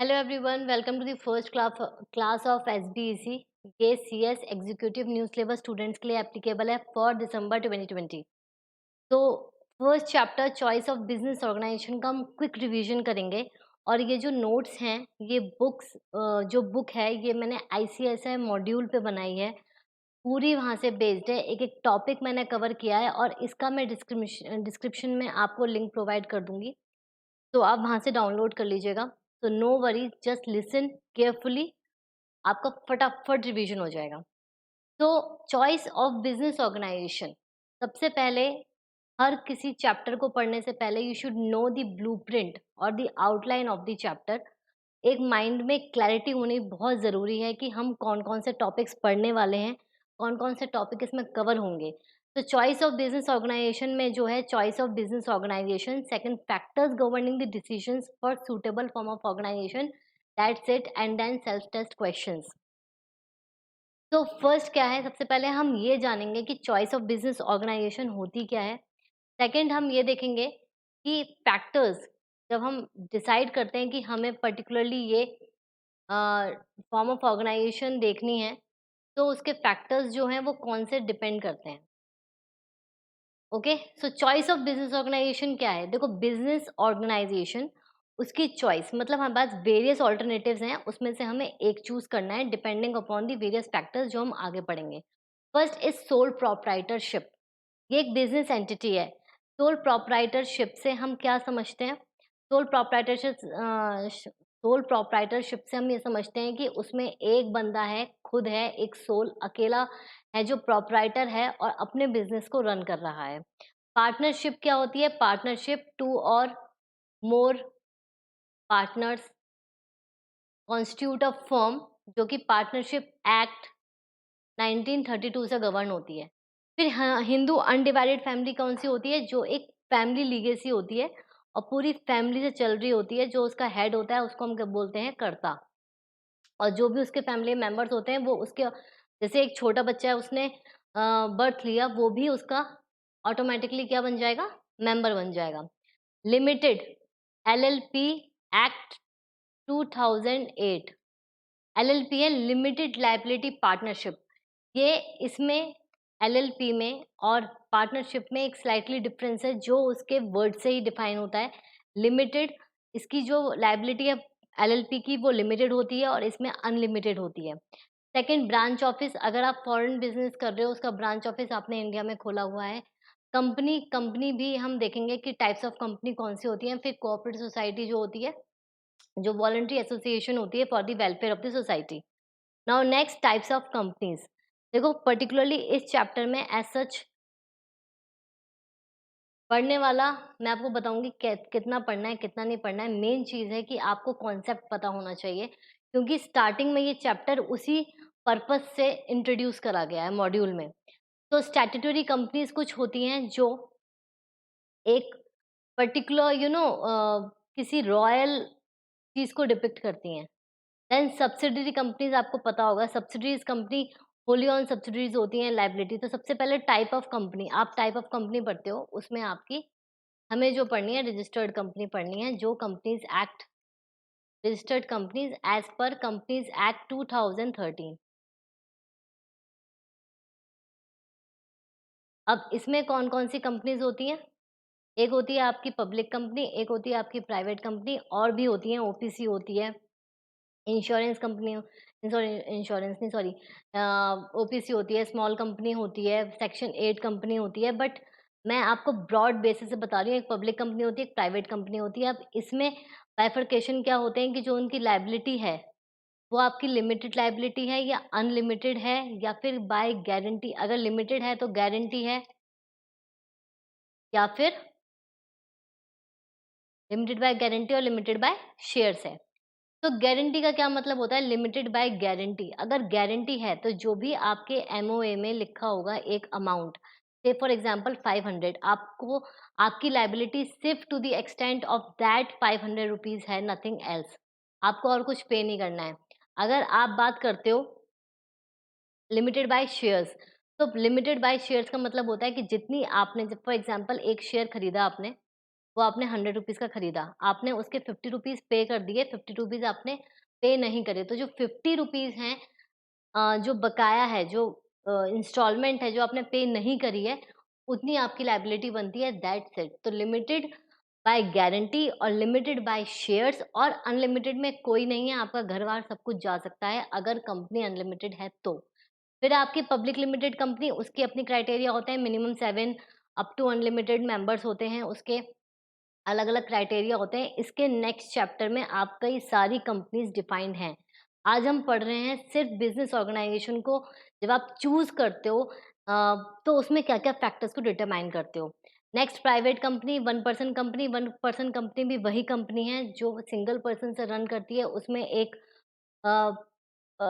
Hello everyone, welcome to the first class of SBEC. ये CS executive new syllabus students के लिए applicable है for December 2020। तो first chapter choice of business organisation का हम quick revision करेंगे। और ये जो नोट्स हैं, ये बुक्स जो बुक है ये मैंने ICSI मॉड्यूल पे बनाई है। पूरी वहाँ से बेस्ड है, एक एक टॉपिक मैंने कवर किया है और इसका मैं डिस्क्रिप्शन में आपको लिंक प्रोवाइड कर दूंगी, तो आप वहाँ से डाउनलोड कर लीजिएगा। तो no worry, just listen carefully, आपका फटाफट रिवीजन हो जाएगा। तो चॉइस ऑफ बिजनेस ऑर्गेनाइजेशन, सबसे पहले हर किसी चैप्टर को पढ़ने से पहले you should know the blueprint और the outline of the chapter. एक माइंड में क्लैरिटी होनी बहुत ज़रूरी है कि हम कौन-कौन से टॉपिक्स पढ़ने वाले हैं, कौन-कौन से टॉपिक इसमें कवर होंगे। तो चॉइस ऑफ बिज़नेस ऑर्गेनाइजेशन में जो है choice of business organisation, second factors governing the decisions for suitable form of organisation, that's it, and then self test questions. तो फर्स्ट क्या है, सबसे पहले हम ये जानेंगे कि चॉइस ऑफ बिज़नेस ऑर्गेनाइजेशन होती क्या है। सेकंड हम ये देखेंगे कि फैक्टर्स, जब हम डिसाइड करते हैं कि हमें पर्टिकुलरली ये फॉर्म ऑफ ऑर्गेनाइजेशन देखनी है, तो उसके फैक्टर्स जो हैं वो कौन से डिपेंड करते हैं। Okay, so choice of business organisation क्या है? देखो, बिजनेस ऑर्गेनाइजेशन, उसकी चॉइस मतलब हमारे पास वेरियस ऑल्टरनेटिव्स हैं, उसमें से हमें एक चूज करना है depending upon the various factors जो हम आगे पढ़ेंगे। First is sole proprietorship. ये एक बिजनेस एंटिटी है। सोल प्रोप्राइटरशिप से हम क्या समझते हैं? सोल प्रोप्राइटरशिप से हम ये समझते हैं कि उसमें एक बंदा है, खुद है, एक सोल अकेला है जो प्रोप्राइटर है और अपने बिजनेस को रन कर रहा है। पार्टनरशिप क्या होती है? पार्टनरशिप टू और मोर पार्टनर्स कॉन्स्टिट्यूट अ फर्म, जो कि पार्टनरशिप एक्ट 1932 से गवर्न होती है। फिर हिंदू अनडिवाइडेड फैमिली कौन सी होती है? जो एक फैमिली लीगेसी होती है और पूरी फैमिली से चल रही होती है। जो उसका हेड होता है उसको हम क्या बोलते हैं? कर्ता। और जो भी उसके फैमिली मेंबर्स होते हैं वो उसके, जैसे एक छोटा बच्चा है, उसने बर्थ लिया, वो भी उसका ऑटोमेटिकली क्या बन जाएगा? मेंबर बन जाएगा। Limited, LLP act 2008। LLP है लिमिटेड लायबिलिटी पार्टनरशिप। ये इसमें LLP में और पार्टनरशिप में एक स्लाइटली डिफरेंस है जो उसके वर्ड से ही डिफाइन होता है। लिमिटेड, इसकी जो लायबिलिटी है LLP की, वो लिमिटेड होती है और इसमें अनलिमिटेड होती है। सेकंड, ब्रांच ऑफिस, अगर आप फॉरेन बिजनेस कर रहे हो, उसका ब्रांच ऑफिस आपने इंडिया में खोला हुआ है। कंपनी कंपनी भी हम देखेंगे कि टाइप्स ऑफ कंपनी कौन सी होती है। फिर कोऑपरेटिव सोसाइटी जो होती है, जो वॉलंटरी एसोसिएशन होती है for the welfare of the society. Now next, types of companies. देखो, पर्टिकुलरली इस चैप्टर में एज सच पढ़ने वाला मैं आपको बताऊंगी कितना पढ़ना है कितना नहीं पढ़ना है। मेन चीज है कि आपको कॉन्सेप्ट पता होना चाहिए, क्योंकि स्टार्टिंग में ये चैप्टर उसी पर्पस से इंट्रोड्यूस करा गया है मॉड्यूल में। तो स्टैट्यूटरी कंपनीज कुछ होती हैं जो एक पर्टिकुलर किसी रॉयल चीज को डिपिक्ट करती हैं। देन सब्सिडरी कंपनीज, आपको पता होगा subsidiaries company wholly owned subsidiaries होती हैं लाइबिलिटी। तो सबसे पहले टाइप ऑफ कंपनी, आप टाइप ऑफ कंपनी पढ़ते हो, उसमें आपकी हमें जो पढ़नी है रजिस्टर्ड कंपनी पढ़नी है, जो companies act, registered companies as per companies act 2013। अब इसमें कौन कौन सी कंपनीज होती हैं? एक होती है आपकी पब्लिक कंपनी, एक होती है आपकी प्राइवेट कंपनी, और भी होती हैं, ओपीसी होती है, इंश्योरेंस कंपनी, सॉरी इंश्योरेंस नहीं, सॉरी, ओपीसी होती है, स्मॉल कंपनी होती है, सेक्शन 8 कंपनी होती है। बट मैं आपको ब्रॉड बेसिस से बता रही हूँ, एक पब्लिक कंपनी होती है, एक प्राइवेट कंपनी होती है। अब इसमें बाइफरकेशन क्या होते हैं कि जो उनकी लायबिलिटी है वो आपकी लिमिटेड लायबिलिटी है या अनलिमिटेड है, या फिर बाय गारंटी। अगर लिमिटेड है तो गारंटी है, या फिर लिमिटेड बाय गारंटी और लिमिटेड बाय शेयर्स है। तो गारंटी का क्या मतलब होता है? Limited by guarantee. अगर गारंटी है तो जो भी आपके एमओए में लिखा होगा एक अमाउंट, से फॉर एग्जांपल 500, आपको आपकी लायबिलिटी सिर्फ to the extent of that 500 rupees है, नथिंग एल्स। आपको और कुछ पे नहीं करना है। अगर आप बात करते हो लिमिटेड बाय शेयर्स, तो लिमिटेड बाय शेयर्स का मतलब होता है कि जितनी आपने, फॉर एग्जांपल एक शेयर खरीदा आपने, वो आपने 100 रुपीज़ का खरीदा, आपने उसके 50 रुपीज़ पे कर दिए, 50 रुपीज़ आपने पे नहीं करे, तो जो 50 रुपीज़ हैं जो बकाया है, जो इंस्टॉलमेंट है, जो आपने पे नहीं करी है, उतनी आपकी लायबिलिटी बनती है, दैट्स इट। तो लिमिटेड बाय गारंटी और लिमिटेड बाय शेयर्स और अनलिमिटेड में कोई नहीं है, आपका घर-बार सब कुछ जा सकता है, अगर कंपनी अनलिमिटेड है तो। फिर आपकी पब्लिक लिमिटेड कंपनी, उसकी अपनी क्राइटेरिया होते हैं, minimum 7 up to unlimited members होते हैं, उसके अलग-अलग क्राइटेरिया होते हैं। इसके नेक्स्ट चैप्टर में आपका ये सारी कंपनीज़ डिफाइंड हैं। आज हम पढ़ रहे हैं सिर्फ़ बिज़नेस ऑर्गेनाइज़ेशन को जब आप चूज़ करते हो अ, तो उसमें क्या-क्या फैक्टर्स को डिटरमाइन करते हो। Next private company, 1 person company भी वही कंपनी है जो सिंगल पर्सन से रन करती है। उसमें एक अ अ,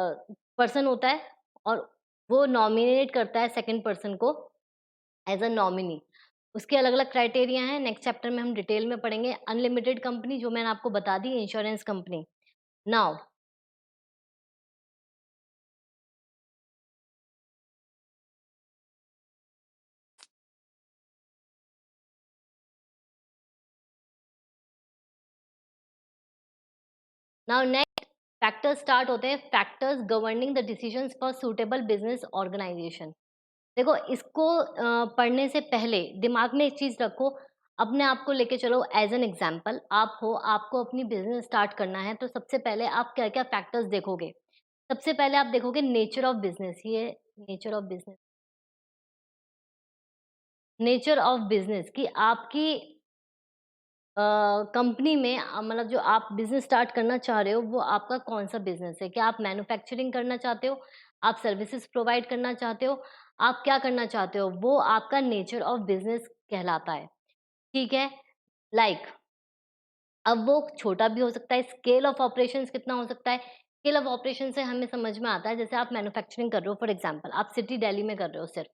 पर्सन होता है और वो नॉमिनेट करता है सेकंड पर्सन को एज़ अ नॉमिनी। उसके अलग-अलग क्राइटेरिया हैं, नेक्स्ट चैप्टर में हम डिटेल में पढ़ेंगे। अनलिमिटेड कंपनी जो मैंने आपको बता दी, insurance company. Now now next factors start होते हैं, factors governing the decisions for suitable business organisation. देखो इसको पढ़ने से पहले दिमाग में एक चीज़ रखो, अपने आप को लेके चलो एज़ एन एग्ज़ाम्पल आप हो, आपको अपनी बिज़नेस स्टार्ट करना है, तो सबसे पहले आप क्या-क्या फैक्टर्स देखोगे? सबसे पहले आप देखोगे नेचर ऑफ बिज़नेस, ये nature of business nature of business कि आपकी कंपनी में मतलब जो आप बिज़नेस स्टार्ट करना चाह रहे हो, वो आपका कौन-सा बिज़नेस है? क्या आप मैन्युफैक्चरिंग करना चाहते हो? आप सर्विसेज़ प्रोवाइड करना चाहते हो? आप क्या करना चाहते हो? वो आपका नेचर ऑफ बिज़नेस कहलाता है, ठीक है? लाइक अब वो छोटा भी हो सकता है, स्केल ऑफ ऑपरेशंस कितना हो सकता है? स्केल ऑफ ऑपरेशन से हमें समझ में आता है, जैसे आप मैन्युफैक्चरिंग कर रहे हो फॉर एग्ज़ाम्पल, आप सिटी दिल्ली में कर रहे हो सिर्फ।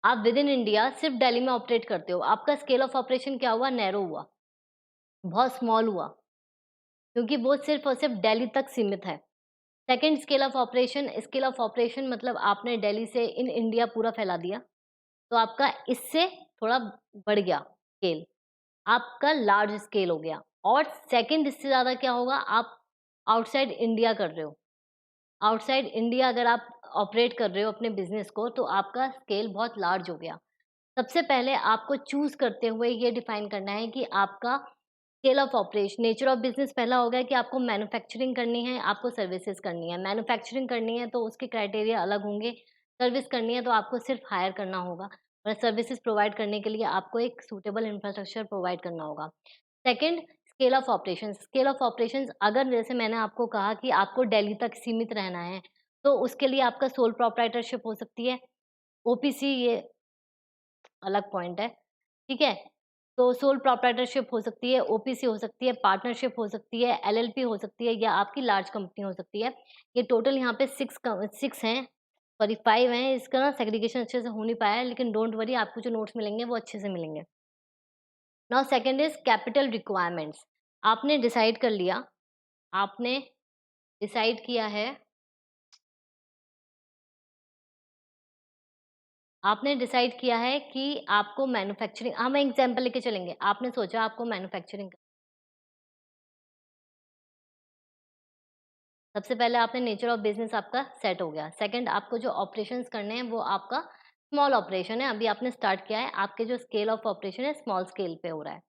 आप विद इन इंडिया सिर्फ दिल्ली में ऑपरेट करते हो। आपका स्केल ऑफ ऑपरेशन क्या हुआ? नैरो हुआ, बहुत स्मॉल हुआ। क्योंकि वो सिर्फ़ और सिर्फ़ दिल्ली तक सीमित है। सेकंड स्केल ऑफ ऑपरेशन मतलब आपने दिल्ली से इन इंडिया पूरा फैला दिया, तो आपका इससे थोड़ा बढ़ गया स्केल, आपका लार्ज स्केल हो गया। और सेकंड इससे ज़्यादा क्या होगा, आप आउटसाइड इंडिया कर रहे हो। आउटसाइड इंडिया अगर आप ऑपरेट कर रहे हो अपने बिज़नेस को, तो आपका स्केल बहुत लार्ज हो गया। सबसे पहले आपको चूज़ करते हुए ये डिफाइन करना है कि आपका scale of operation nature of business पहला हो गया कि आपको मैन्युफैक्चरिंग करनी है, आपको सर्विसेज़ करनी है। मैन्युफैक्चरिंग करनी है तो उसके क्राइटेरिया अलग होंगे, सर्विस करनी है तो आपको सिर्फ़ हायर करना होगा और सर्विसेज़ प्रोवाइड करने के लिए आपको एक सूटेबल इंफ्रास्ट्रक्चर प्रोवाइड करना होगा। सेकंड स्केल ऑफ ऑपरेशंस अगर जैसे मैंने आपको कहा कि आपको दिल्ली तक सीमित रहना है, तो उसके लिए आपका सोल प्रोप्राइटरशिप हो सकती है, ओपीसी ये अलग पॉइंट है, ठीक है? तो सोल प्रोप्राइटरशिप हो सकती है, ओपीसी हो सकती है, पार्टनरशिप हो सकती है, एलएलपी हो सकती है या आपकी लार्ज कंपनी हो सकती है। ये टोटल यहाँ पे 6 हैं, सॉरी 5 हैं, इसका ना सेग्रीगेशन अच्छे से हो नहीं पाया है, लेकिन डोंट वरी आपको जो नोट्स मिलेंगे वो अच्छे से मिलेंगे। Now second is capital requirements. आपने डिसाइड कर लिया, आपने डिसाइड किया है आपने डिसाइड किया है कि आपको मैन्युफैक्चरिंग हम एग्ज़ाम्पल लेके चलेंगे। आपने सोचा आपको मैन्युफैक्चरिंग सबसे पहले आपने नेचर ऑफ बिज़नेस आपका सेट हो गया। सेकंड आपको जो ऑपरेशंस करने हैं वो आपका स्मॉल ऑपरेशन है, अभी आपने स्टार्ट किया है, आपके जो स्केल ऑफ ऑपरेशन है स्मॉल स्केल पे हो रहा है,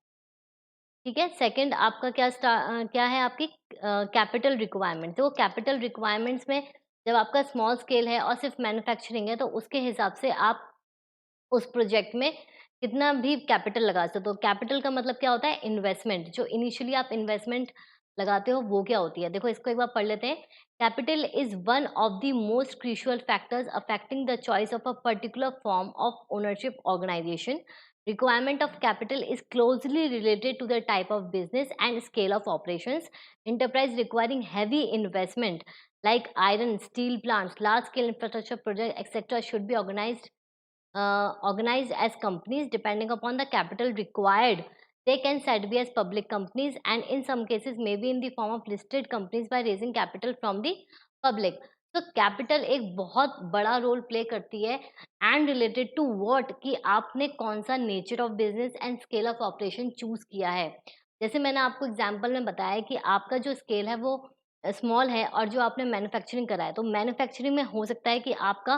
ठीक है? सेकंड आपका क्या है आपकी कैपिटल रिक्वायरमेंट, तो कैपिटल रिक्वायरमेंट्स में जब आपका स्मॉल स्केल है और सिर्फ मैन्युफैक्चरिंग है तो उसके हिसाब से आप उस प्रोजेक्ट में कितना भी कैपिटल लगा सकते हो। कैपिटल का मतलब क्या होता है? इन्वेस्टमेंट, जो इनिशियली आप इन्वेस्टमेंट लगाते हो वो क्या होती है? देखो इसको एक बार पढ़ लेते हैं। Capital is one of the most crucial factors affecting the choice of a particular form of ownership organisation. Requirement of capital is closely related to the type of business and scale of operations. Enterprise requiring heavy investment like iron, steel plants, large scale infrastructure projects, etc. should be organized as companies depending upon the capital required. They can said be as public companies and in some cases maybe in the form of listed companies by raising capital from the public. तो capital एक बहुत बड़ा role play करती है and related to what, कि आपने कौन-सा nature of business and scale of operation choose किया है। जैसे मैंने आपको एग्ज़ाम्पल में बताया कि आपका जो स्केल है वो स्मॉल है और जो आपने मैन्युफैक्चरिंग करा है, तो मैन्युफैक्चरिंग में हो सकता है कि आपका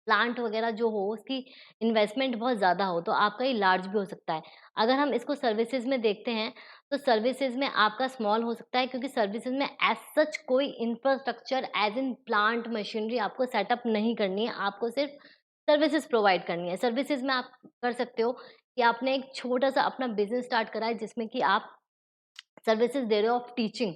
प्लांट वगैरह जो हो उसकी इन्वेस्टमेंट बहुत ज़्यादा हो, तो आपका ये लार्ज भी हो सकता है। अगर हम इसको सर्विसेज़ में देखते हैं, तो सर्विसेज़ में आपका स्मॉल हो सकता है, क्योंकि सर्विसेज़ में एज़ सच कोई infrastructure as in plant machinery आपको सेटअप नहीं करनी है, आपको सिर्फ़ सर्विसेज़ प्रोवाइड करनी है। सर्विसेज़ में आप कर सकते हो कि आपने एक छोटा-सा अपना बिज़नेस स्टार्ट करा है जिसमें कि आप सर्विसेज़ दे रहे हो of teaching,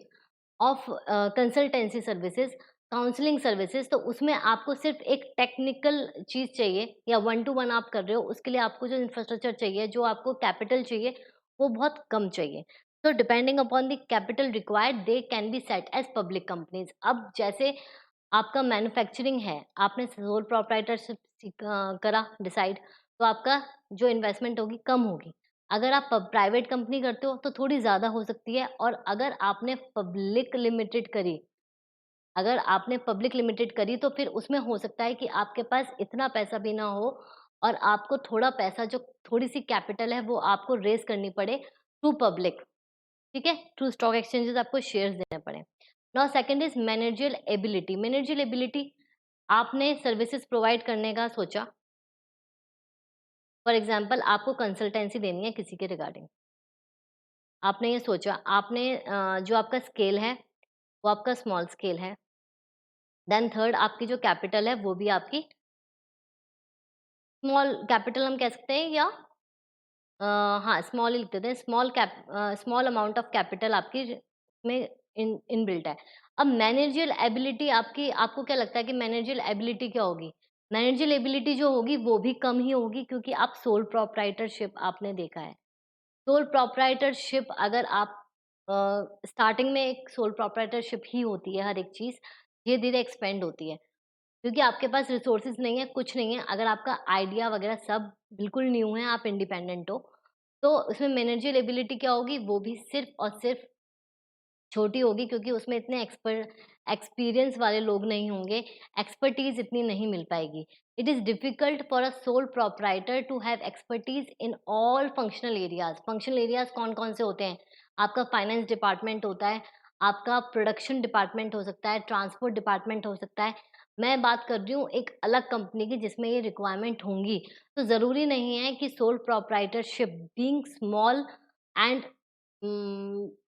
of consultancy services, counselling services, तो उसमें आपको सिर्फ़ एक टेक्निकल चीज़ चाहिए या वन टू वन आप कर रहे हो, उसके लिए आपको जो इंफ्रास्ट्रक्चर चाहिए, जो आपको कैपिटल चाहिए, वो बहुत कम चाहिए। तो depending upon the capital required they can be set as public companies. अब जैसे आपका मैन्युफैक्चरिंग है, आपने सोल प्रोप्राइटरशिप करा डिसाइड, तो आपका जो इन्वेस्टमेंट होगी कम होगी। अगर आप प्राइवेट कंपनी करते हो तो थोड़ी ज़्यादा हो सकती है, और अगर आपने पब्लिक लिमिटेड करी तो फिर उसमें हो सकता है कि आपके पास इतना पैसा भी ना हो और आपको थोड़ा पैसा, जो थोड़ी-सी कैपिटल है, वो आपको रेज़ करनी पड़े थ्रू पब्लिक, ठीक है? थ्रू स्टॉक एक्सचेंजेस आपको शेयर्स देने पड़े। Now second is managerial ability. Managerial ability, आपने सर्विसेज़ प्रोवाइड करने का सोचा, फॉर एग्ज़ाम्पल आपको कंसल्टेंसी देनी है किसी के रिगार्डिंग। आपने ये सोचा, आपने जो आपका स्केल है, वो आपका स्मॉल स्केल है। देन थर्ड, आपकी जो कैपिटल है, वो भी आपकी स्मॉल कैपिटल हम कह सकते हैं, या हाँ, स्मॉल ही लिख देते हैं। स्मॉल अमाउंट ऑफ कैपिटल आपकी में इनबिल्ट है। अब मैनेजरियल एबिलिटी आपकी, आपको क्या लगता है कि मैनेजरियल एबिलिटी क्या होगी? मैनेजरियल एबिलिटी जो होगी वो भी कम ही होगी, क्योंकि आप सोल प्रोप्राइटरशिप आपने देखा है। सोल प्रोप्राइटरशिप, अगर आप स्टार्टिंग में एक सोल प्रोप्राइटरशिप ही होती है हर एक चीज़, धीरे-धीरे एक्सपेंड होती है। क्योंकि आपके पास रिसोर्सेज़ नहीं है, कुछ नहीं है, अगर आपका आइडिया वगैरह सब बिल्कुल न्यू है, आप इंडिपेंडेंट हो, तो उसमें मैनेजरियल एबिलिटी क्या होगी, वो भी सिर्फ़ और सिर्फ़ छोटी होगी, क्योंकि उसमें इतने एक्सपीरियंस वाले लोग नहीं होंगे, एक्सपर्टीज़ इतनी नहीं मिल पाएगी। It is difficult for a sole proprietor to have expertise in all functional areas. Functional areas कौन-कौन से होते हैं? आपका फाइनेंस डिपार्टमेंट होता है, आपका प्रोडक्शन डिपार्टमेंट हो सकता है, ट्रांसपोर्ट डिपार्टमेंट हो सकता है। मैं बात कर रही हूँ एक अलग कंपनी की जिसमें ये रिक्वायरमेंट होंगी। तो ज़रूरी नहीं है कि sole proprietorship being small and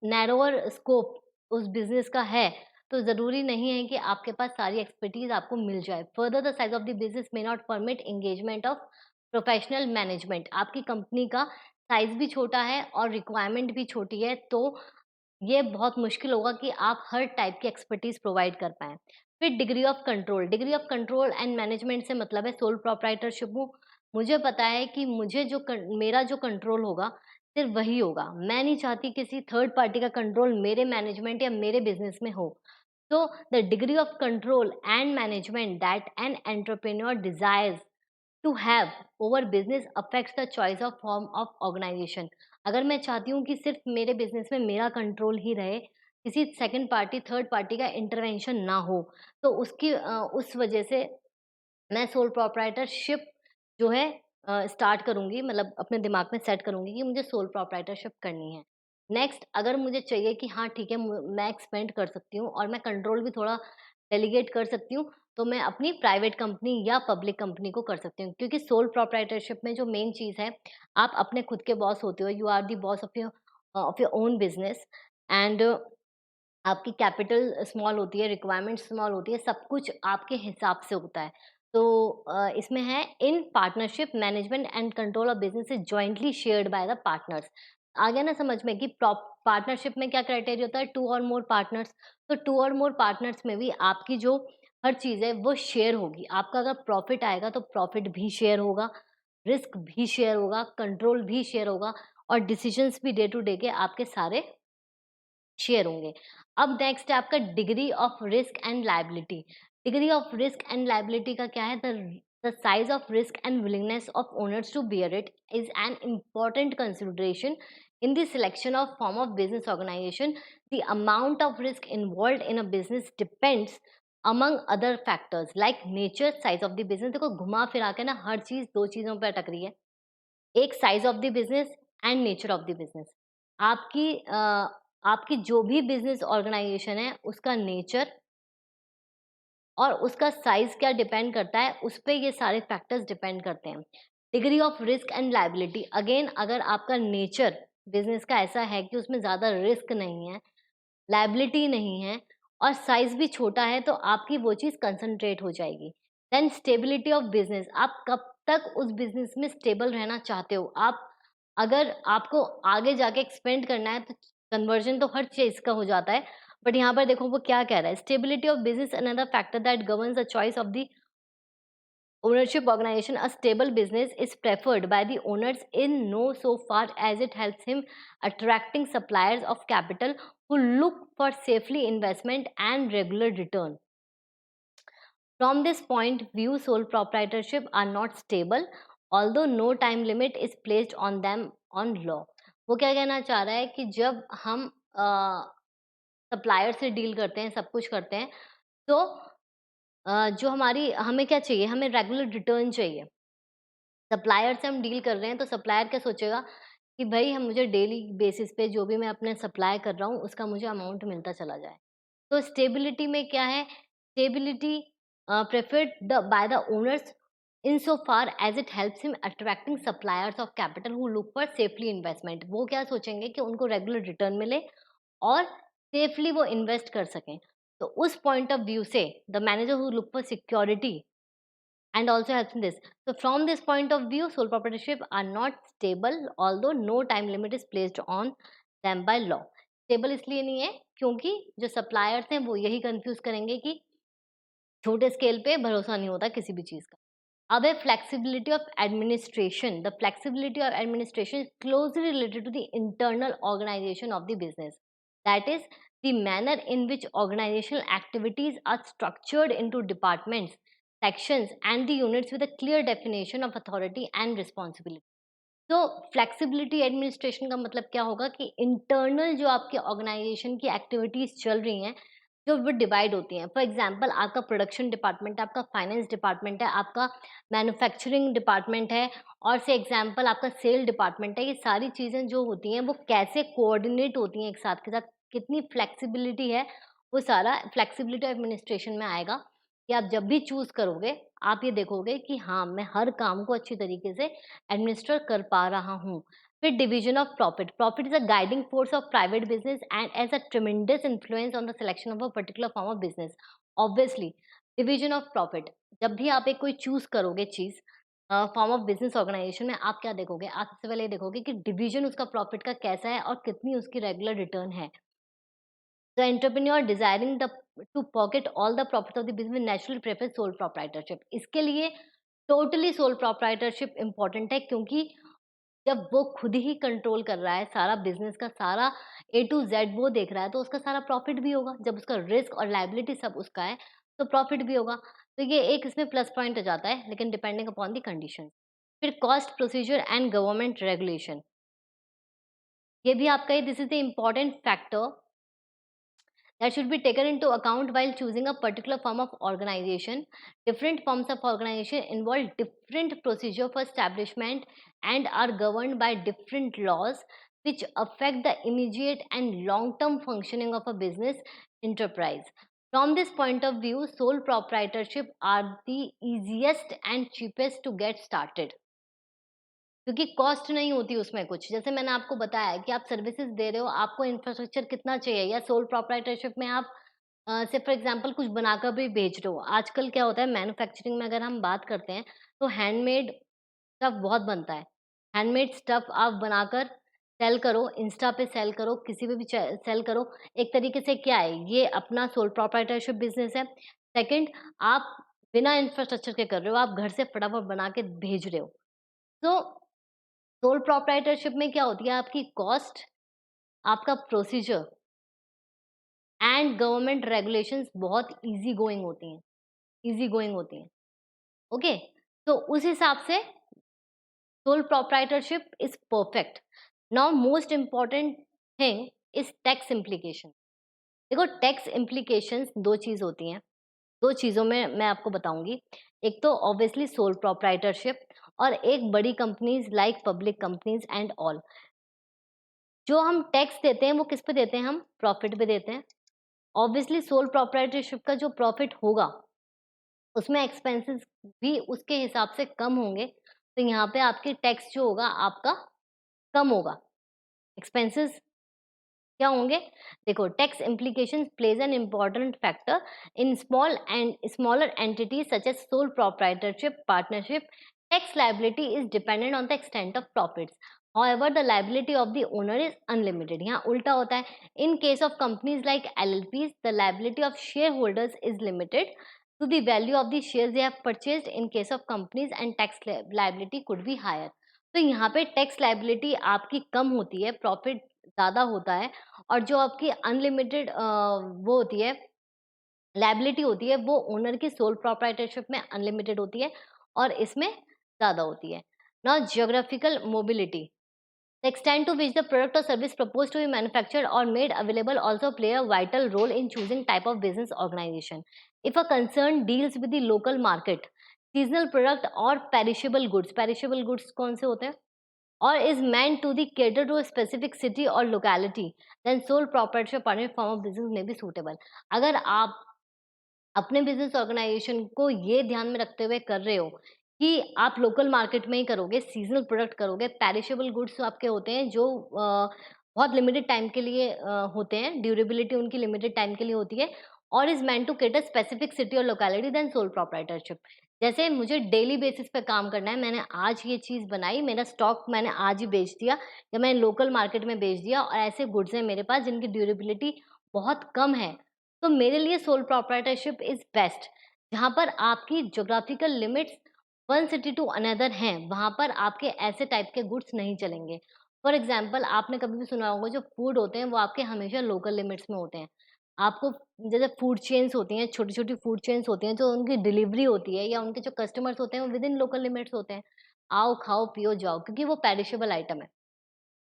narrower scope उस बिज़नेस का है, तो ज़रूरी नहीं है कि आपके पास सारी एक्सपर्टीज़ आपको मिल जाए। Further the size of the business may not permit engagement of professional management. आपकी कंपनी का साइज़ भी छोटा है और रिक्वायरमेंट भी छोटी है, तो ये बहुत मुश्किल होगा कि आप हर टाइप की एक्सपर्टीज़ प्रोवाइड कर पाएँ। फिर degree of control and management से मतलब है सोल प्रोप्राइटरशिप हूँ। मुझे पता है कि मुझे जो मेरा जो कंट्रोल होगा, सिर्फ़ वही होगा। मैं नहीं चाहती किसी थर्ड पार्टी का कंट्रोल मेरे मैनेजमेंट या मेरे बिज़नेस में हो। So, the degree of control and management that an entrepreneur desires to have over business affects the choice of form of organization। अगर मैं चाहती हूँ कि सिर्फ मेरे बिजनेस में मेरा कंट्रोल ही रहे, किसी सेकंड पार्टी, थर्ड पार्टी का इंटरवेंशन ना हो, तो उस वजह से मैं सोल प्रोप्राइटरशिप जो है स्टार्ट करूँगी, मतलब अपने दिमाग में सेट करूँगी कि मुझे सोल प्रोप्राइटरशिप करनी है। नेक्स्ट, अगर मुझे चाहिए कि हाँ ठीक है, मैं एक्सपेंड कर सकती हूँ और मैं कंट्रोल भी थोड़ा डेलीगेट कर सकती हूँ, तो मैं अपनी प्राइवेट कंपनी या पब्लिक कंपनी को कर सकती हूँ। क्योंकि सोल प्रोप्राइटरशिप में जो मेन चीज़ है, आप अपने खुद के बॉस होते हो, you are the boss of your own business and आपकी कैपिटल स्मॉल होती है, रिक्वायरमेंट स्मॉल होती है, सब कुछ आपके हिसाब से होता है। तो इसमें है in partnership management and control of business is jointly shared by the partners. आ गया ना समझ में कि पार्टनरशिप में क्या क्राइटेरिया होता है, 2 और मोर पार्टनर्स। तो 2 और मोर पार्टनर्स में भी आपकी जो हर चीज़ है वो शेयर होगी। आपका अगर प्रॉफिट आएगा तो प्रॉफिट भी शेयर होगा, रिस्क भी शेयर होगा, कंट्रोल भी शेयर होगा और डिसीजंस भी डे टू डे के आपके सारे शेयर होंगे। अब नेक्स्ट है आपका degree of risk and liability. Degree of risk and liability का क्या है? The size of risk and willingness of owners to bear it is an important consideration in the selection of form of business organization. The amount of risk involved in a business depends among other factors like nature, size of the business. देखो घुमा फिरा के ना हर चीज दो चीजों पे अटक रही है, एक size of the business and nature of the business. आपकी आपकी जो भी बिजनेस ऑर्गेनाइजेशन है उसका नेचर और उसका साइज क्या डिपेंड करता है, उस पे ये सारे फैक्टर्स डिपेंड करते हैं। Degree of risk and liability, again अगर आपका नेचर बिजनेस का ऐसा है कि उसमें ज़्यादा रिस्क नहीं है, लायबिलिटी नहीं है और साइज भी छोटा है, तो आपकी वो चीज़ कंसंट्रेट हो जाएगी। देन स्टेबिलिटी ऑफ बिजनेस, आप कब तक उस बिजनेस में स्टेबल रहना चाहते हो। आप अगर आपको आगे जाके एक्सपेंड करना है तो कन्वर्जन तो हर चीज़ का हो जाता है, बट यहाँ पर देखो वो क्या कह रहा है, stability of business another factor that governs the choice of the ownership organization. A stable business is preferred by the owners in no so far as it helps him attracting suppliers of capital who look for safely investment and regular return. From this point view, sole proprietorship are not stable, although no time limit is placed on them on law. वो क्या कहना चाह रहा है कि जब हम supplier से डील करते हैं, सब कुछ करते हैं, तो जो हमारी हमें क्या चाहिए, हमें रेगुलर रिटर्न चाहिए। सप्लायर से हम डील कर रहे हैं तो सप्लायर क्या सोचेगा कि भाई हम मुझे डेली बेसिस पे जो भी मैं अपने सप्लाई कर रहा हूँ उसका मुझे अमाउंट मिलता चला जाए। तो स्टेबिलिटी में क्या है, stability preferred by the owners in so far as it helps him attracting suppliers of capital who look for safely investment. वो क्या सोचेंगे कि उनको रेगुलर रिटर्न मिले और सेफली वो इन्वेस्ट कर सकें। तो उस पॉइंट ऑफ व्यू से the manager who look for security and also helps in this. So from this point of view, sole proprietorship are not stable, although no time limit is placed on them by law. Stable इसलिए नहीं है क्योंकि जो suppliers हैं वो यही confuse करेंगे कि छोटे स्केल पे भरोसा नहीं होता किसी भी चीज का। अब है flexibility of administration. The flexibility of administration is closely related to the internal organisation of the business, that is the manner in which organizational activities are structured into departments, sections and the units with a clear definition of authority and responsibility. तो flexibility administration का मतलब क्या होगा कि internal जो आपके organisation की activities चल रही हैं जो वो डिवाइड होती हैं। फॉर एग्जांपल आपका प्रोडक्शन डिपार्टमेंट है, आपका फाइनेंस डिपार्टमेंट है, आपका मैन्युफैक्चरिंग डिपार्टमेंट है और से एग्जांपल आपका सेल डिपार्टमेंट है। ये सारी चीज़ें जो होती हैं वो कैसे कोऑर्डिनेट होती हैं एक साथ के साथ, कितनी फ्लेक्सिबिलिटी है, वो सारा फ्लेक्सिबिलिटी एडमिनिस्ट्रेशन में आएगा। कि आप जब भी चूज़ करोगे आप ये देखोगे कि हाँ, मैं हर काम को अच्छी तरीके से एडमिनिस्टर कर पा रहा हूँ। फिर division of profit. Profit is a guiding force of private business and as a tremendous influence on the selection of a particular form of business. Obviously division of profit, जब भी आप एक कोई चूज करोगे चीज फॉर्म ऑफ बिजनेस ऑर्गेनाइजेशन में, आप क्या देखोगे, आप सबसे पहले ये देखोगे कि डिवीजन उसका प्रॉफिट का कैसा है और कितनी उसकी रेगुलर रिटर्न है। The entrepreneur desiring the to pocket all the profits of the business naturally prefers sole proprietorship. इसके लिए टोटली सोल प्रोप्राइटरशिप इम्पॉर्टेंट है क्योंकि जब वो खुद ही कंट्रोल कर रहा है सारा बिजनेस का, सारा ए टू जेड वो देख रहा है, तो उसका सारा प्रॉफिट भी होगा। जब उसका रिस्क और लाइबिलिटी सब उसका है तो प्रॉफिट भी होगा। तो ये एक इसमें प्लस पॉइंट हो जाता है, लेकिन डिपेंडिंग अपॉन द कंडीशन। फिर cost procedure and government regulation, ये भी आपका this is the important factor that should be taken into account while choosing a particular form of organization. Different forms of organization involve different procedure for establishment and are governed by different laws which affect the immediate and long-term functioning of a business enterprise. From this point of view, sole proprietorship are the easiest and cheapest to get started. क्योंकि cost नहीं होती उसमें कुछ। जैसे मैंने आपको बताया कि आप सर्विसेज़ दे रहे हो, आपको इंफ्रास्ट्रक्चर कितना चाहिए, या सोल प्रोप्राइटरशिप में आप से फॉर एग्ज़ाम्पल कुछ बनाकर भी बेच रहे हो। आजकल क्या होता है मैन्युफैक्चरिंग में अगर हम बात करते हैं, तो हैंडमेड स्टफ़ बहुत बनता है। हैंडमेड स्टफ़ आप बनाकर सेल करो, इंस्टा पे सेल करो, किसी पे भी च सेल करो। एक तरीके से क्या है, ये अपना सोल प्रोप्राइटरशिप बिज़नेस है। सेकंड, आप बिना इंफ्रास्ट्रक्चर के कर रहे हो, आप घर से फटाफट बना के भेज रहे हो। तो सोल प्रोप्राइटरशिप में क्या होती है, आपकी कॉस्ट, आपका प्रोसीजर एंड गवर्नमेंट रेगुलेशंस बहुत ईज़ी गोइंग होती हैं, ओके? तो उस हिसाब से sole proprietorship is perfect. Now most important thing is tax implication. देखो टैक्स इम्प्लीकेशंस 2 चीज़ होती हैं। 2 चीज़ों में मैं आपको बताऊँगी। एक तो ऑब्वियसली सोल प्रोप्राइटरशिप और एक बड़ी companies like public companies and all. जो हम टैक्स देते हैं वो किस पे देते हैं हम? प्रॉफ़िट पे देते हैं। ऑब्वियसली सोल प्रोप्राइटरशिप का जो प्रॉफ़िट होगा, उसमें एक्सपेंसेस भी उसके हिसाब से कम होंगे, तो यहाँ पे आपकी टैक्स जो होगा आपका कम होगा। एक्सपेंसेस क्या होंगे? देखो tax implications plays an important factor in smaller entities such as sole proprietorship, partnership. Tax liability is dependent on the extent of profits. However, the liability of the owner is unlimited. यहाँ उल्टा होता है. In case of companies like LLPs, the liability of shareholders is limited to the value of the shares they have purchased. In case of companies, and tax liability could be higher. तो यहाँ पे tax liability आपकी कम होती है, profit ज़्यादा होता है और जो आपकी अनलिमिटेड वो होती है, लायबिलिटी होती है, वो ओनर की सोल प्रोप्राइटरशिप में अनलिमिटेड होती है और इसमें ज़्यादा होती है। Now geographical mobility, the extent to which the product और service proposed to be manufactured और made available also play a vital role in choosing type of business organisation. If a concern deals with the local market, seasonal product और perishable goods कौन से होते हैं? Or is meant to the cater to a specific city or locality, then sole proprietorship partnership form of business may be suitable. अगर आप अपने business organisation को ये ध्यान में रखते हुए कर रहे हो कि आप लोकल मार्केट में ही करोगे, सीजनल प्रोडक्ट करोगे, पेरिशेबल गुड्स आपके होते हैं जो बहुत लिमिटेड टाइम के लिए होते हैं, ड्यूरेबिलिटी उनकी लिमिटेड टाइम के लिए होती है और is meant to cater specific city और लोकेलिटी देन सोल प्रोप्राइटरशिप। जैसे मुझे डेली बेसिस पे काम करना है, मैंने आज ये चीज़ बनाई, मेरा स्टॉक मैंने आज ही बेच दिया या मैंने लोकल मार्केट में बेच दिया और ऐसे गुड्स हैं मेरे पास जिनकी ड्यूरेबिलिटी बहुत कम है, तो मेरे लिए सोल प्रोप्राइटरशिप इज़ बेस्ट। जहाँ पर आपकी geographical limits one city to another हैं, वहाँ पर आपके ऐसे टाइप के गुड्स नहीं चलेंगे। फॉर एग्ज़ाम्पल आपने कभी भी सुना होगा जो फूड होते हैं वो आपके हमेशा लोकल लिमिट्स में होते हैं। आपको जैसे फूड चेन्स होती हैं, छोटी-छोटी फूड चेन्स होती हैं, जो उनकी डिलीवरी होती है या उनके जो कस्टमर्स होते हैं वो विदिन लोकल लिमिट्स होते हैं। आओ, खाओ, पियो, जाओ क्योंकि वो पेरिशेबल आइटम है।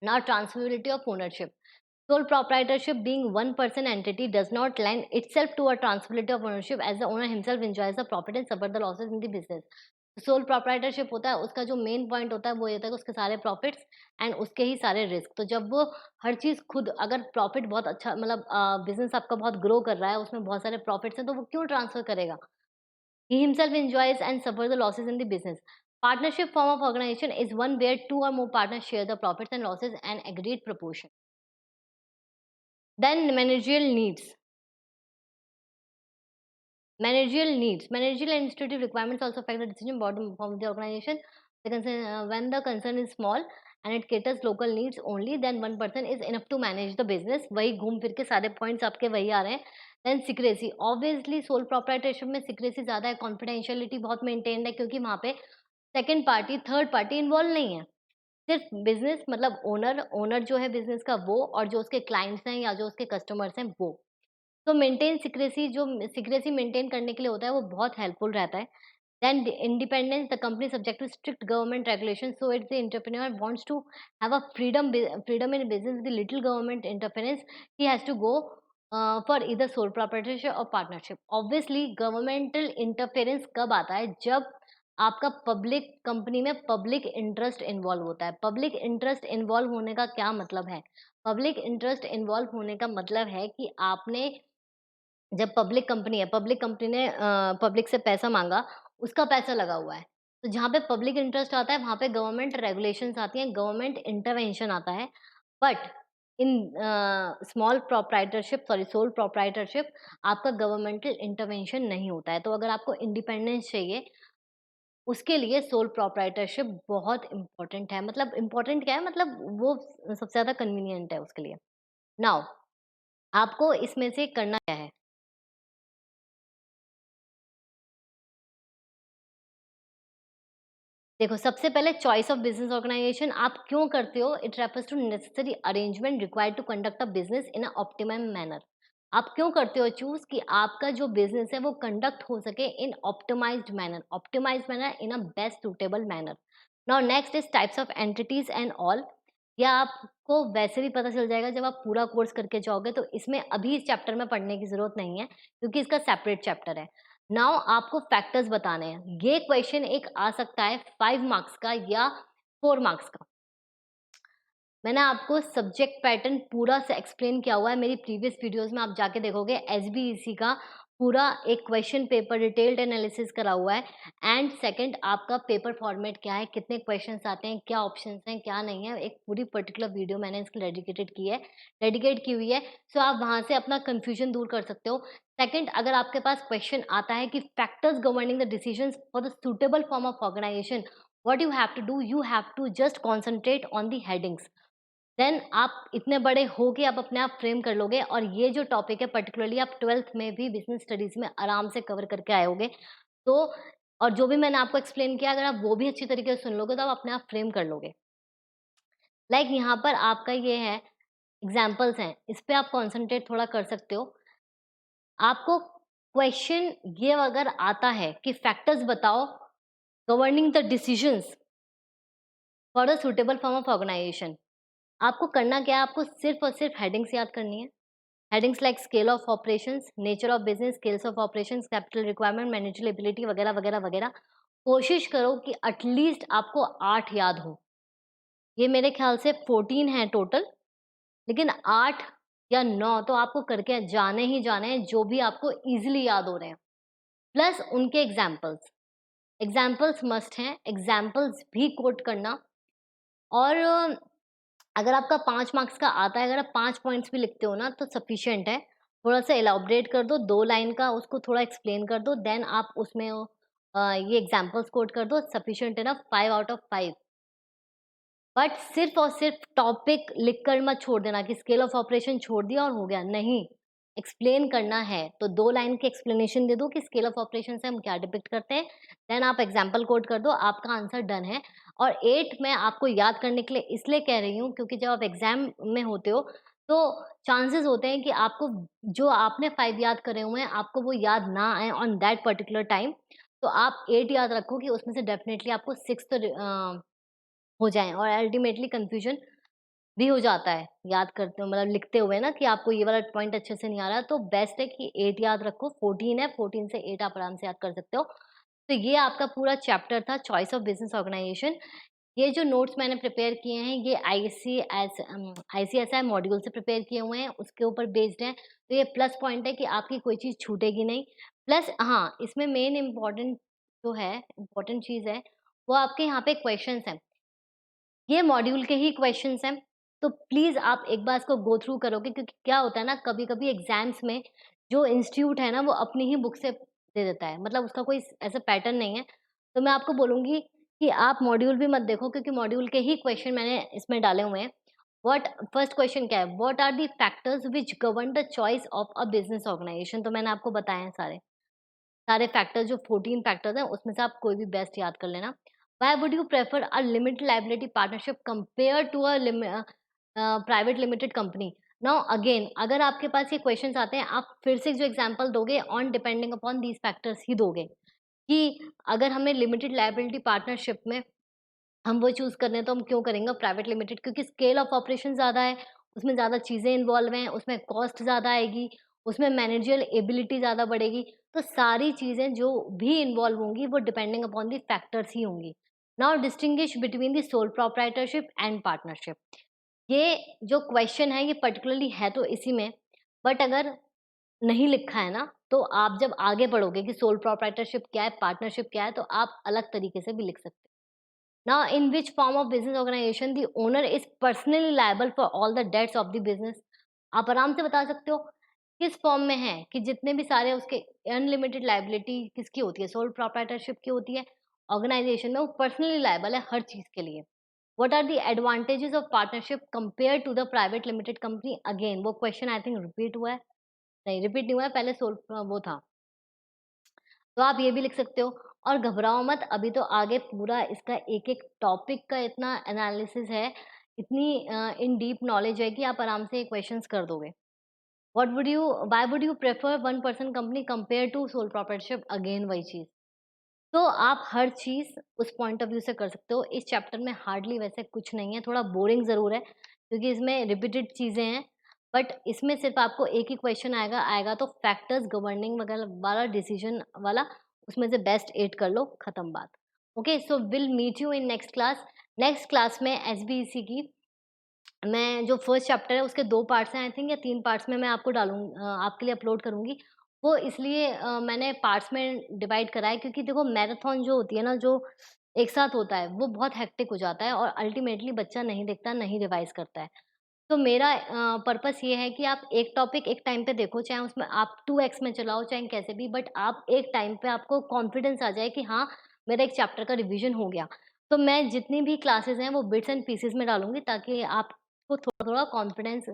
Now transferability of ownership. Sole proprietorship being one person entity does not lend itself to a transferability of ownership as the owner himself enjoys the profit and suffer the losses in the business. Sole proprietorship होता है उसका जो main point होता है वो ये होता है कि उसके सारे प्रॉफिट्स एंड उसके ही सारे रिस्क। तो जब वो हर चीज़ खुद अगर प्रॉफिट बहुत अच्छा मतलब बिजनेस आपका बहुत ग्रो कर रहा है उसमें बहुत सारे प्रॉफिट्स हैं तो वो क्यों ट्रांसफर करेगा? He himself enjoys and suffers the losses in the business. Partnership form of organization is one where two or more partners share the profits and losses and agreed proportion. Then managerial needs. Managerial and administrative requirements also affect the decision bottom of the organization. When the concern is small and it caters local needs only, then one person is enough to manage the business. वही घूम फिर के सारे points आपके वही आ रहे हैं. Then secrecy. Obviously sole proprietorship में secrecy ज़्यादा है, confidentiality बहुत maintained है क्योंकि वहाँ पे second party, third party involve नहीं है। सिर्फ बिज़नेस मतलब ओनर जो है बिज़नेस का वो और जो उसके क्लाइंट्स हैं या जो उसके कस्टमर्स हैं वो। तो मेंटेन सीक्रेसी जो सीक्रेसी मेंटेन करने के लिए होता है वो बहुत हेल्पफुल रहता है। Then independence the company subject to strict government regulation so it's the entrepreneur wants to have a freedom in business with little government interference he has to go for either sole proprietorship और partnership. Obviously governmental interference कब आता है? जब आपका public company में public interest involve होता है। Public interest involve होने का क्या मतलब है? पब्लिक इंटरेस्ट इन्वॉल्व होने का मतलब है कि आपने जब पब्लिक कंपनी ने पब्लिक से पैसा माँगा, उसका पैसा लगा हुआ है। तो जहाँ पे पब्लिक इंटरेस्ट आता है, वहाँ पे गवर्नमेंट रेगुलेशंस आती हैं, गवर्नमेंट इंटरवेंशन आता है। बट इन सोल प्रोप्राइटरशिप आपका गवर्नमेंटल इंटरवेंशन नहीं होता है। तो अगर आपको इंडिपेंडेंस चाहिए, उसके लिए सोल प्रोप्राइटरशिप बहुत इम्पोर्टेंट है। मतलब इम्पोर्टेंट क्या है? मतलब वो सबसे ज़्यादा कन्वीनिएंट है उसके लिए। नाउ आपको इसमें से करना क्या है? देखो, सबसे पहले चॉइस ऑफ बिज़नेस ऑर्गनाइज़ेशन आप क्यों करते हो? It refers to necessary arrangement required to conduct a business in a optimum manner. आप क्यों करते हो चूज़ कि आपका जो बिज़नेस है वो कंडक्ट हो सके in optimised manner in a best suitable manner. Now next is types of entities and all. या आपको वैसे भी पता चल जाएगा जब आप पूरा कोर्स करके जाओगे, तो इसमें अभी इस चैप्टर में पढ़ने की ज़रूरत नहीं है क्योंकि इसका सेपरेट चैप्टर है। नाउ आपको फैक्टर्स बताने हैं। ये क्वेश्चन एक आ सकता है 5 मार्क्स का या 4 मार्क्स का। मैंने आपको सब्जेक्ट पैटर्न पूरा से एक्सप्लेन किया हुआ है मेरी प्रीवियस वीडियोस में, आप जाके देखोगे। एसबीईसी का पूरा एक क्वेश्चन पेपर डिटेल्ड एनालिसिस करा हुआ है। एंड सेकंड, आपका पेपर फॉर्मेट क्या है, कितने क्वेश्चंस आते हैं, क्या ऑप्शंस हैं, क्या नहीं है, एक पूरी पर्टिकुलर वीडियो मैंने इसके डेडिकेट की हुई है। सो आप वहां से अपना कंफ्यूजन दूर कर सकते हो। सेकंड, अगर आपके पास क्वेश्चन आता है कि factors governing the decisions for the suitable form of organisation, what you have to do, you have to just concentrate on the headings. Then आप इतने बड़े हो के आप अपने आप फ्रेम कर लोगे, और ये जो टॉपिक है पर्टिकुलरली आप 12th में भी बिजनेस स्टडीज में आराम से कवर करके आए होगे। तो और जो भी मैंने आपको एक्सप्लेन किया, अगर आप वो भी अच्छी तरीके से सुन लोगे तो आप अपने आप फ्रेम कर लोगे। लाइक यहाँ पर आपका ये है, एग्जाम्पल्स हैं, इस पे आप कॉन्सेंट्रेट थोड़ा कर सकते हो। आपको क्वेश्चन ये अगर आता है कि फैक्टर्स बताओ governing the decisions for the suitable form of organisation, आपको करना क्या है, आपको सिर्फ और सिर्फ हेडिंग्स याद करनी है। Headings like scale of operations, nature of business, scales of operations, capital requirement, manager ability वगैरह वगैरह वगैरह। कोशिश करो कि एटलीस्ट आपको 8 याद हो। ये मेरे ख्याल से 14 है टोटल, लेकिन 8 या 9 तो आपको करके जाने ही जाने हैं, जो भी आपको इजीली याद हो रहे हैं। प्लस उनके एग्जाम्पल्स, एग्जाम्पल्स मस्ट हैं, एग्जाम्पल्स भी कोट करना। और अगर आपका 5 मार्क्स का आता है, अगर आप 5 पॉइंट्स भी लिखते हो ना तो सफिशिएंट है। थोड़ा-सा एलैबोरेट कर दो, 2 लाइन का उसको थोड़ा एक्सप्लेन कर दो, देन आप उसमें ये एग्ज़ाम्पल्स कोट कर दो, sufficient enough 5 out of 5। But सिर्फ़ और सिर्फ़ टॉपिक लिखकर मत छोड़ देना कि स्केल ऑफ ऑपरेशन छोड़ दिया और हो गया, नहीं। एक्सप्लेन करना है, तो 2 लाइन की एक्सप्लेनेशन दे दो कि स्केल ऑफ ऑपरेशन से हम क्या डिपिक्ट करते हैं, देन आप एग्ज़ाम्पल कोट कर दो, आपका आंसर डन है। और 8 मैं आपको याद करने के लिए इसलिए कह रही हूँ क्योंकि जब आप एग्ज़ाम में होते हो, तो चांसेस होते हैं कि आपको जो आपने 5 याद करे हुए हैं, आपको वो याद ना आएँ ऑन दैट पर्टिकुलर टाइम। तो आप 8 याद रखो कि उसमें से डेफ़िनिटली आपको 6 तो हो जाएँ, और अल्टीमेटली कन्फ्यूज़न भी हो जाता है, याद करते हो मतलब लिखते हुए ना कि आपको ये वाला पॉइंट अच्छे से नहीं आ रहा, तो बेस्ट है कि 8 याद रखो, 14 है, 14 से 8 आप आराम से याद कर सकते हो। तो ये आपका पूरा चैप्टर था चॉइस ऑफ बिज़नेस ऑर्गेनाइज़ेशन। ये जो नोट्स मैंने प्रिपेयर किए हैं, ये आईसीएसआई मॉड्यूल से प्रिपेयर किए हुए हैं, उसके ऊपर बेस्ड हैं। तो ये प्लस पॉइंट है कि आपकी कोई चीज़ छूटेगी नहीं। प्लस हाँ, इसमें मेन इम्पोर्टेंट जो है, इम्पोर्टेंट चीज़ है, वो आपके यहाँ पे क्वेश्चन्स हैं। ये मॉड्यूल के ही क्वेश्चंस हैं, तो प्लीज़ आप एक बार इसको गो थ्रू करोगे, क्योंकि क्या होता है ना, कभी-कभी एग्ज़ाम्स में जो इंस्टीट्यूट है ना, वो अपनी ही बुक से दे देता है, मतलब उसका कोई ऐसा पैटर्न नहीं है। तो मैं आपको बोलूँगी कि आप मॉड्यूल भी मत देखो, क्योंकि मॉड्यूल के ही क्वेश्चन मैंने इसमें डाले हुए हैं। व्हाट फर्स्ट क्वेश्चन क्या है? What are the factors which govern the choice of a business organisation? तो मैंने आपको बताए हैं सारे। सारे फैक्टर्स जो 14 फैक्टर्स हैं, उसमें से आप कोई भी बेस्ट याद कर लेना। Why would you prefer a limited liability partnership compare to private limited company? Now again, अगर आपके पास ये क्वेश्चंस आते हैं, आप फिर से जो एग्जांपल दोगे on depending upon these factors ही दोगे, कि अगर हमें लिमिटेड लायबिलिटी पार्टनरशिप में हम वो चूज़ कर रहे हैं, तो हम क्यों करेंगे प्राइवेट लिमिटेड? क्योंकि स्केल ऑफ ऑपरेशन ज़्यादा है, उसमें ज़्यादा चीज़ें इन्वॉल्व हैं, उसमें कॉस्ट ज़्यादा आएगी, उसमें मैनेजरियल एबिलिटी ज़्यादा बढ़ेगी। तो सारी चीज़ें जो भी इन्वॉल्व होंगी, वो डिपेंडिंग अपॉन द फैक्टर्स ही होंगी। Now distinguish between the sole proprietorship and partnership. ये जो क्वेश्चन है, ये पर्टिकुलरली है तो इसी में, बट अगर नहीं लिखा है ना, तो आप जब आगे बढ़ोगे कि सोल प्रोप्राइटरशिप क्या है, पार्टनरशिप क्या है, तो आप अलग तरीके से भी लिख सकते हो। Now, in which form of business organization the owner is personally liable for all the debts of the business? आप आराम से बता सकते हो किस फॉर्म में है कि जितने भी सारे उसके अनलिमिटेड लाइबिलिटी किसकी होती है, सोल प्रोप्राइटरशिप की होती है। ऑर्गेनाइजेशन में वो पर्सनली लाइबल है हर चीज के लिए। What are the advantages of partnership compare to the private limited company? Again वो क्वेश्चन आई थिंक रिपीट हुआ है, नहीं रिपीट नहीं हुआ है, पहले सोल वो था। तो आप ये भी लिख सकते हो। और घबराओ मत, अभी तो आगे पूरा इसका एक-एक टॉपिक का इतना एनालिसिस है, इतनी इन डीप नॉलेज है कि आप आराम से ये क्वेश्चंस कर दोगे। Why would you prefer one person company compare to sole proprietorship? Again वही चीज़। तो आप हर चीज़ उस पॉइंट ऑफ व्यू से कर सकते हो। इस चैप्टर में हार्डली वैसे कुछ नहीं है, थोड़ा बोरिंग ज़रूर है क्योंकि इसमें रिपीटेड चीज़ें हैं। बट इसमें सिर्फ आपको एक ही क्वेश्चन आएगा आएगा तो फैक्टर्स गवर्निंग वगैरह वाला डिसीजन वाला, उसमें से बेस्ट 8 कर लो, खत्म बात। Okay, so will meet you in next class. Next class में एसबीईसी की मैं जो फर्स्ट चैप्टर है उसके 2 पार्ट्स हैं आई थिंक, या 3 पार्ट्स में मैं आपको आपके लिए अपलोड करूँगी। वो इसलिए मैंने पार्ट्स में डिवाइड करा है क्योंकि देखो मैराथन जो होती है ना, जो एक साथ होता है, वो बहुत हेक्टिक हो जाता है और अल्टीमेटली बच्चा नहीं देखता, नहीं रिवाइज़ करता है। तो मेरा पर्पस ये है कि आप एक टॉपिक एक टाइम पे देखो, चाहे उसमें आप 2x में चलाओ, चाहे कैसे भी, बट आप एक टाइम पे आपको कॉन्फिडेंस आ जाए कि हाँ, मेरा एक चैप्टर का रिवीजन हो गया। तो मैं जितनी भी क्लासेस हैं, वो बिट्स एंड पीसेस में डालूँगी ताकि आपको थोड़ा-थोड़ा कॉन्फिडेंस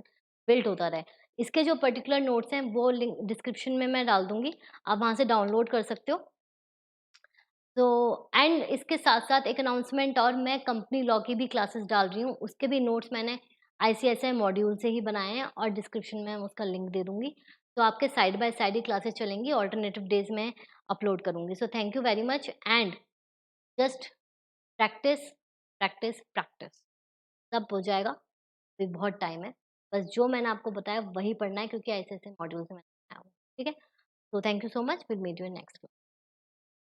बिल्ड होता रहे। इसके जो पर्टिकुलर नोट्स हैं, वो लिंक डिस्क्रिप्शन में मैं डाल दूँगी, आप वहाँ से डाउनलोड कर सकते हो। तो एंड इसके साथ-साथ एक अनाउंसमेंट और, मैं कंपनी लॉ की भी क्लासेस डाल रही हूँ, उसके भी नोट्स मैंने आईसीएसआई मॉड्यूल से ही बनाए हैं और डिस्क्रिप्शन में उसका लिंक दे दूँगी। तो आपके side by side he classes चलेंगी, अल्टरनेटिव डेज़ में अपलोड करूँगी। So thank you very much and just practice, practice, practice, सब हो जाएगा, अभी बहुत टाइम है। बस जो मैंने आपको बताया वही पढ़ना है क्योंकि ऐसे-ऐसे मॉड्यूल से मैंने बनाया हुआ है, ठीक है? तो thank you so much, will meet you in next